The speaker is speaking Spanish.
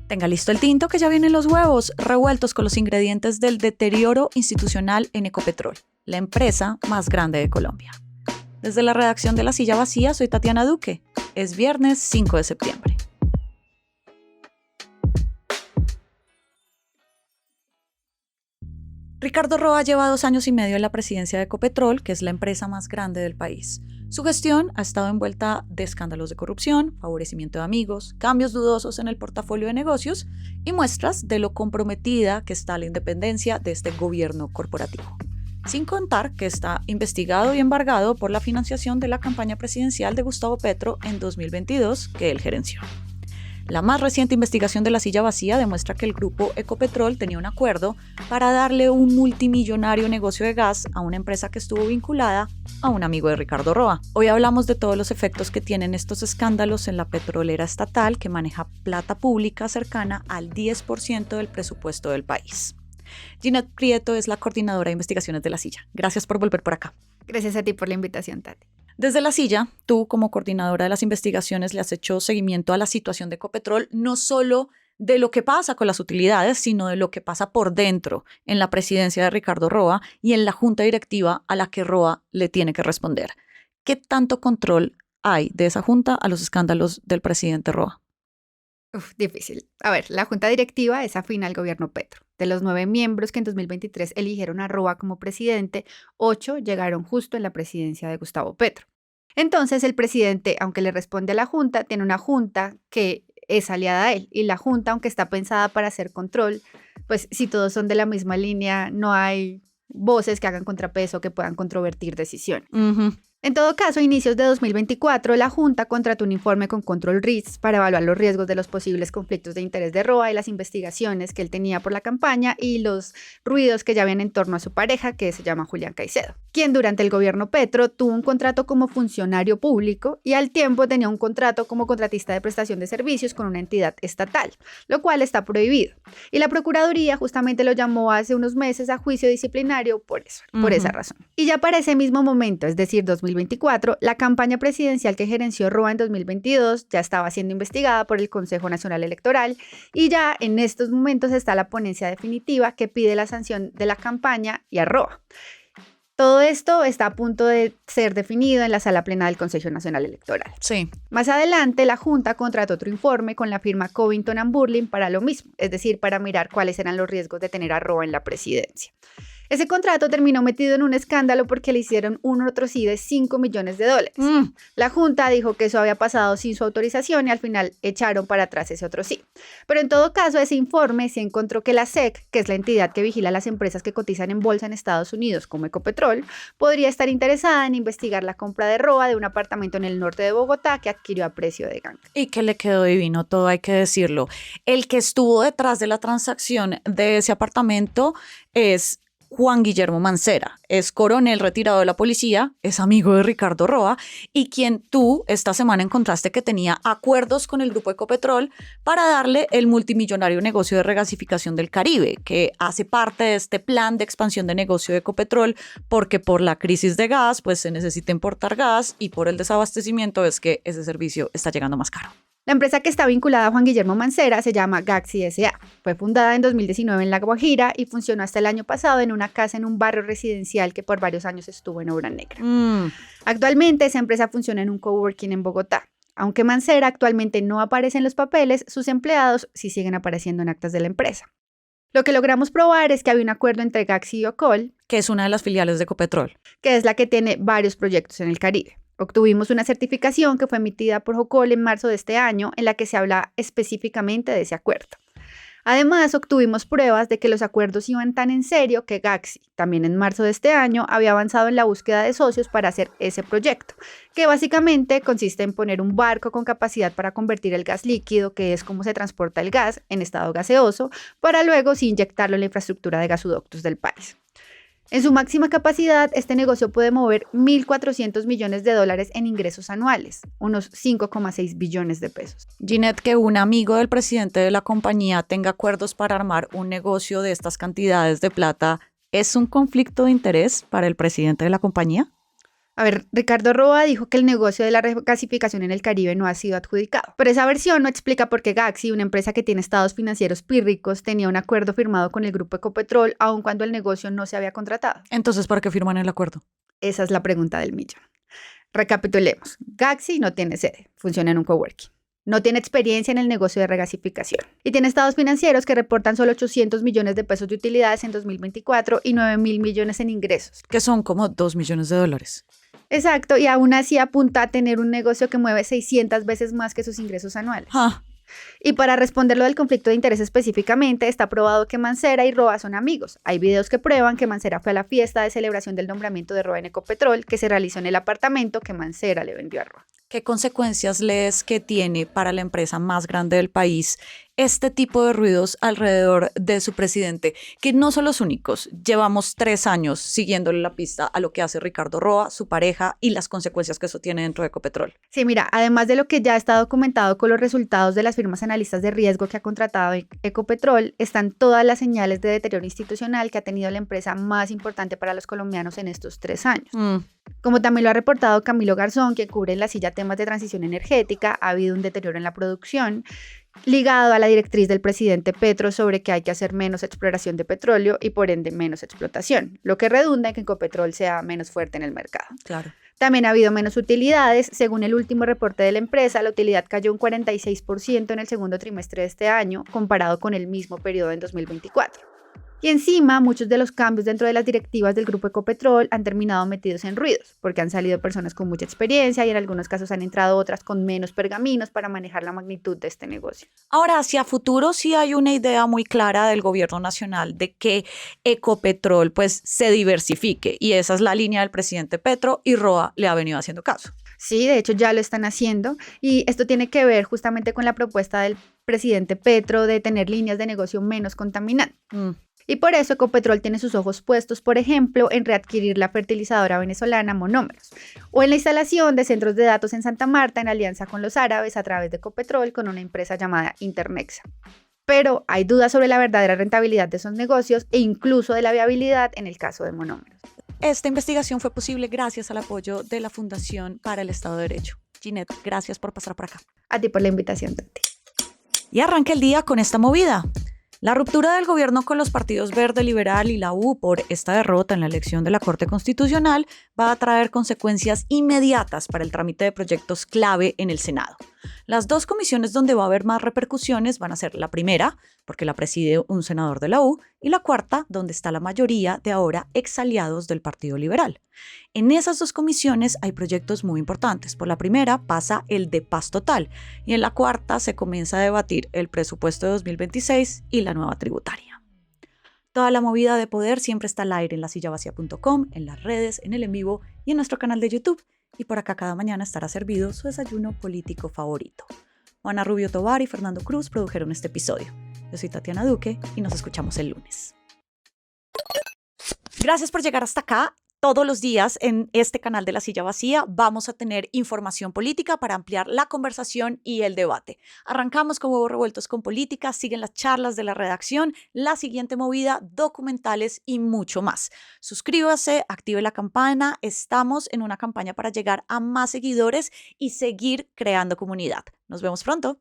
Tenga listo el tinto que ya vienen los huevos revueltos con los ingredientes del deterioro institucional en Ecopetrol, la empresa más grande de Colombia. Desde la redacción de La Silla Vacía, soy Tatiana Duque. Es viernes 5 de septiembre. Ricardo Roa lleva 2 años y medio en la presidencia de Ecopetrol, que es la empresa más grande del país. Su gestión ha estado envuelta de escándalos de corrupción, favorecimiento de amigos, cambios dudosos en el portafolio de negocios y muestras de lo comprometida que está la independencia de este gobierno corporativo. Sin contar que está investigado y embargado por la financiación de la campaña presidencial de Gustavo Petro en 2022, que él gerenció. La más reciente investigación de La Silla Vacía demuestra que el grupo Ecopetrol tenía un acuerdo para darle un multimillonario negocio de gas a una empresa que estuvo vinculada a un amigo de Ricardo Roa. Hoy hablamos de todos los efectos que tienen estos escándalos en la petrolera estatal que maneja plata pública cercana al 10% del presupuesto del país. Ginette Prieto es la coordinadora de investigaciones de La Silla. Gracias por volver por acá. Gracias a ti por la invitación, Tati. Desde La Silla, tú como coordinadora de las investigaciones le has hecho seguimiento a la situación de Ecopetrol, no solo de lo que pasa con las utilidades, sino de lo que pasa por dentro en la presidencia de Ricardo Roa y en la junta directiva a la que Roa le tiene que responder. ¿Qué tanto control hay de esa junta a los escándalos del presidente Roa? Difícil. A ver, la junta directiva es afín al gobierno Petro. De los 9 miembros que en 2023 eligieron a Roa como presidente, 8 llegaron justo en la presidencia de Gustavo Petro. Entonces, el presidente, aunque le responde a la junta, tiene una junta que es aliada a él. Y la junta, aunque está pensada para hacer control, pues si todos son de la misma línea, no hay voces que hagan contrapeso, que puedan controvertir decisiones. En todo caso, a inicios de 2024, la Junta contrató un informe con Control Risks para evaluar los riesgos de los posibles conflictos de interés de Roa y las investigaciones que él tenía por la campaña y los ruidos que ya habían en torno a su pareja, que se llama Julián Caicedo, quien durante el gobierno Petro tuvo un contrato como funcionario público y al tiempo tenía un contrato como contratista de prestación de servicios con una entidad estatal, lo cual está prohibido. Y la Procuraduría justamente lo llamó hace unos meses a juicio disciplinario por eso, por esa razón. Y ya para ese mismo momento, es decir, 2024, la campaña presidencial que gerenció Roa en 2022 ya estaba siendo investigada por el Consejo Nacional Electoral y ya en estos momentos está la ponencia definitiva que pide la sanción de la campaña y a Roa. Todo esto está a punto de ser definido en la sala plena del Consejo Nacional Electoral. Sí. Más adelante, la Junta contrató otro informe con la firma Covington & Burling para lo mismo, es decir, para mirar cuáles eran los riesgos de tener a Roa en la presidencia. Ese contrato terminó metido en un escándalo porque le hicieron un otro sí de $5 millones. La Junta dijo que eso había pasado sin su autorización y al final echaron para atrás ese otro sí. Pero en todo caso, ese informe se encontró que la SEC, que es la entidad que vigila las empresas que cotizan en bolsa en Estados Unidos como Ecopetrol, podría estar interesada en investigar la compra de Roa de un apartamento en el norte de Bogotá que adquirió a precio de ganga. Y que le quedó divino, todo hay que decirlo. El que estuvo detrás de la transacción de ese apartamento es Juan Guillermo Mancera, es coronel retirado de la policía, es amigo de Ricardo Roa y quien tú esta semana encontraste que tenía acuerdos con el grupo Ecopetrol para darle el multimillonario negocio de regasificación del Caribe, que hace parte de este plan de expansión de negocio de Ecopetrol porque por la crisis de gas pues se necesita importar gas y por el desabastecimiento es que ese servicio está llegando más caro. La empresa que está vinculada a Juan Guillermo Mancera se llama Gaxi S.A. Fue fundada en 2019 en La Guajira y funcionó hasta el año pasado en una casa en un barrio residencial que por varios años estuvo en obra negra. Actualmente esa empresa funciona en un coworking en Bogotá. Aunque Mancera actualmente no aparece en los papeles, sus empleados sí siguen apareciendo en actas de la empresa. Lo que logramos probar es que había un acuerdo entre Gaxi y Ocol, que es una de las filiales de Ecopetrol, que es la que tiene varios proyectos en el Caribe. Obtuvimos una certificación que fue emitida por Ocol en marzo de este año en la que se habla específicamente de ese acuerdo. Además, obtuvimos pruebas de que los acuerdos iban tan en serio que Gaxi, también en marzo de este año, había avanzado en la búsqueda de socios para hacer ese proyecto, que básicamente consiste en poner un barco con capacidad para convertir el gas líquido, que es como se transporta el gas, en estado gaseoso, para luego sí inyectarlo en la infraestructura de gasoductos del país. En su máxima capacidad, este negocio puede mover $1.400 millones en ingresos anuales, unos 5,6 billones de pesos. Ginette, que un amigo del presidente de la compañía tenga acuerdos para armar un negocio de estas cantidades de plata, ¿es un conflicto de interés para el presidente de la compañía? A ver, Ricardo Roa dijo que el negocio de la regasificación en el Caribe no ha sido adjudicado, pero esa versión no explica por qué Gaxi, una empresa que tiene estados financieros pírricos, tenía un acuerdo firmado con el grupo Ecopetrol, aun cuando el negocio no se había contratado. Entonces, ¿para qué firman el acuerdo? Esa es la pregunta del millón. Recapitulemos. Gaxi no tiene sede, funciona en un coworking. No tiene experiencia en el negocio de regasificación y tiene estados financieros que reportan solo 800 millones de pesos de utilidades en 2024 y 9.000 millones en ingresos. Que son como 2 millones de dólares. Exacto, y aún así apunta a tener un negocio que mueve 600 veces más que sus ingresos anuales. Ah, Y para responder lo del conflicto de interés específicamente, está probado que Mancera y Roa son amigos. Hay videos que prueban que Mancera fue a la fiesta de celebración del nombramiento de Roa en Ecopetrol, que se realizó en el apartamento que Mancera le vendió a Roa. ¿qué consecuencias lees que tiene para la empresa más grande del país este tipo de ruidos alrededor de su presidente? Que no son los únicos. Llevamos 3 años siguiéndole la pista a lo que hace Ricardo Roa, su pareja, y las consecuencias que eso tiene dentro de Ecopetrol. Sí, mira, además de lo que ya está documentado con los resultados de las firmas analistas de riesgo que ha contratado Ecopetrol, están todas las señales de deterioro institucional que ha tenido la empresa más importante para los colombianos en estos 3 años. Como también lo ha reportado Camilo Garzón, que cubre en La Silla temas de transición energética, ha habido un deterioro en la producción, ligado a la directriz del presidente Petro sobre que hay que hacer menos exploración de petróleo y por ende menos explotación, lo que redunda en que Ecopetrol sea menos fuerte en el mercado. Claro. También ha habido menos utilidades. Según el último reporte de la empresa, la utilidad cayó un 46% en el segundo trimestre de este año, comparado con el mismo periodo en 2024. Y encima, muchos de los cambios dentro de las directivas del grupo Ecopetrol han terminado metidos en ruidos, porque han salido personas con mucha experiencia y en algunos casos han entrado otras con menos pergaminos para manejar la magnitud de este negocio. Ahora, hacia futuro sí hay una idea muy clara del gobierno nacional de que Ecopetrol pues se diversifique, y esa es la línea del presidente Petro, y Roa le ha venido haciendo caso. Sí, de hecho ya lo están haciendo y esto tiene que ver justamente con la propuesta del presidente Petro de tener líneas de negocio menos contaminantes. Y por eso Ecopetrol tiene sus ojos puestos, por ejemplo, en readquirir la fertilizadora venezolana Monómeros o en la instalación de centros de datos en Santa Marta en alianza con los árabes a través de Ecopetrol con una empresa llamada Internexa. Pero hay dudas sobre la verdadera rentabilidad de esos negocios e incluso de la viabilidad en el caso de Monómeros. Esta investigación fue posible gracias al apoyo de la Fundación para el Estado de Derecho. Ginette, gracias por pasar por acá. A ti por la invitación, Tati. Y arranca el día con esta movida. La ruptura del gobierno con los partidos Verde, Liberal y la U por esta derrota en la elección de la Corte Constitucional va a traer consecuencias inmediatas para el trámite de proyectos clave en el Senado. Las 2 comisiones donde va a haber más repercusiones van a ser la primera, porque la preside un senador de la U, y la cuarta, donde está la mayoría de ahora exaliados del Partido Liberal. En esas 2 comisiones hay proyectos muy importantes. Por la primera pasa el de paz total y en la cuarta se comienza a debatir el presupuesto de 2026 y la nueva tributaria. Toda la movida de poder siempre está al aire en lasillavacia.com, en las redes, en el en vivo y en nuestro canal de YouTube. Y por acá cada mañana estará servido su desayuno político favorito. Juana Rubio Tovar y Fernando Cruz produjeron este episodio. Yo soy Tatiana Duque y nos escuchamos el lunes. Gracias por llegar hasta acá. Todos los días en este canal de La Silla Vacía vamos a tener información política para ampliar la conversación y el debate. Arrancamos con huevos revueltos con política, siguen las charlas de la redacción, la siguiente movida, documentales y mucho más. Suscríbase, active la campana. Estamos en una campaña para llegar a más seguidores y seguir creando comunidad. Nos vemos pronto.